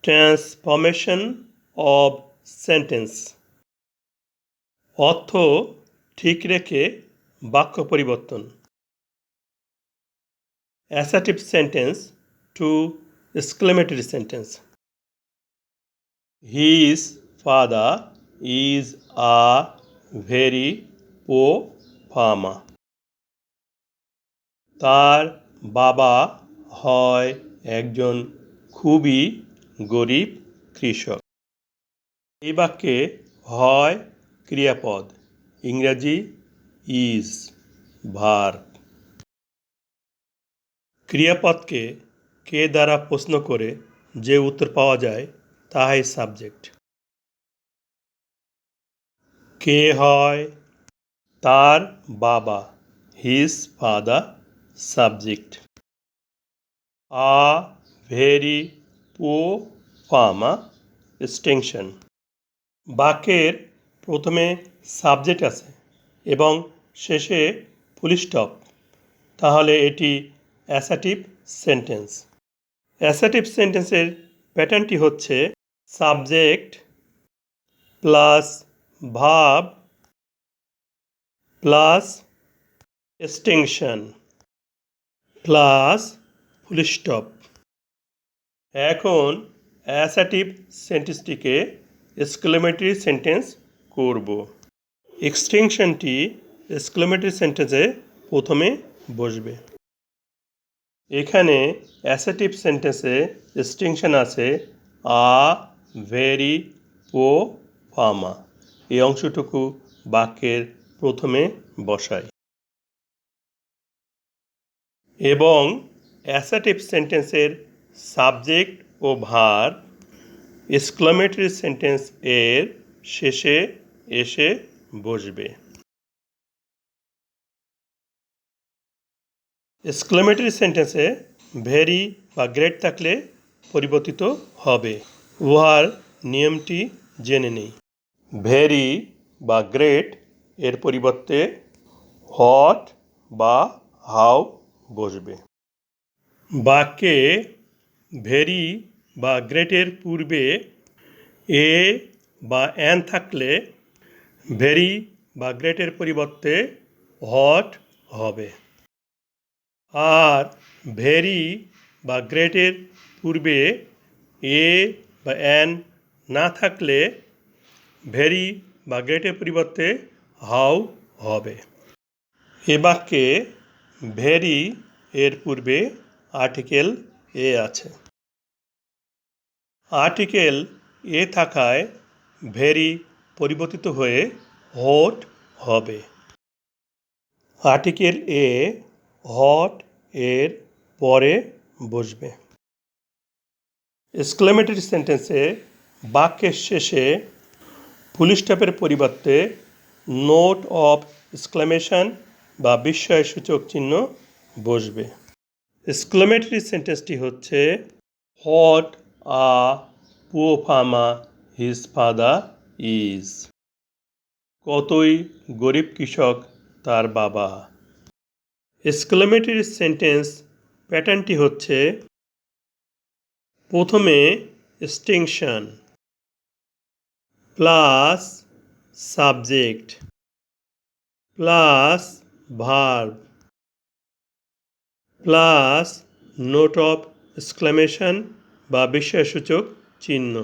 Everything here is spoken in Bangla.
ট্রান্সফরমেশন অব সেন্টেন্স অর্থ ঠিক রেখে বাক্য পরিবর্তন। Assertive sentence to exclamatory sentence. His father is a very poor farmer. তার বাবা হয় একজন খুবই গরিব কৃষক। এই বাক্যে হয় ক্রিয়াপদ, ইংরাজি ইজ, ভার্ব। ক্রিয়াপদকে কে দ্বারা প্রশ্ন করে যে উত্তর পাওয়া যায় তাহাই সাবজেক্ট। কে হয়? তার বাবা, his father, subject. A very poor farmer, extension. বাক্যের প্রথমে সাবজেক্ট আছে এবং শেষে ফুল স্টপ, তাহলে এটি অ্যাসার্টিভ সেন্টেন্স। অ্যাসার্টিভ সেন্টেন্সের প্যাটার্নটি হচ্ছে subject plus verb plus extension plus full stop. এখন অ্যাসার্টিভ সেন্টেন্সটিকে এক্সক্লেমেটরি সেন্টেন্স করব। এক্সটেনশনটি এক্সক্লেমেটরি সেন্টেন্সে প্রথমে বসবে। এখানে অ্যাসার্টিভ সেন্টেন্সে এক্সটেনশন আছে আ ভেরি পুয়ার ফার্মার। এই অংশটুকু বাক্যের প্রথমে বসাই এবং অ্যাসার্টিভ সেন্টেন্সের সাবজেক্ট ও ভার্ব এক্সক্লেমেটরি সেন্টেন্স এর শেষে এসে বসবে। এক্সক্লেমেটরি সেন্টেন্সে ভেরি বা গ্রেট থাকলে পরিবর্তিত হবে। উহার নিয়মটি জেনে নেই। ভেরি বা গ্রেট এর পরিবর্তে হোয়াট বা হাউ বসবে। বাক্যে ভেরি বা গ্রেটের পূর্বে এ বা অ্যান থাকলে ভেরি বা গ্রেটের পরিবর্তে হোয়াট হবে। আর ভেরি বা গ্রেটের পূর্বে এ বা অ্যান না থাকলে ভেরি বা গ্রেটের পরিবর্তে হাউ হবে। এ বাক্যে ভেরি এর পূর্বে আর্টিকেল এ আছে। আর্টিকেল এ থাকায় ভেরি পরিবর্তিত হয়ে হোয়াট হবে। আর্টিকেল এ হোয়াট এর পরে বসবে। এক্সক্লেমেটরি সেন্টেন্সে বাক্যের শেষে ফুল স্টপের পরিবর্তে নোট অফ এক্সক্লেমেশন বা বিস্ময়সূচক চিহ্ন বসবে। এক্সক্লেমেটরি সেন্টেন্সটি হচ্ছে what a poor farmer his father is. কতই গরিব কৃষক তার বাবা। এক্সক্লেমেটরি সেন্টেন্স প্যাটার্নটি হচ্ছে প্রথমে extension plus subject plus verb plus note of exclamation বা বিস্ময়সূচক চিহ্ন।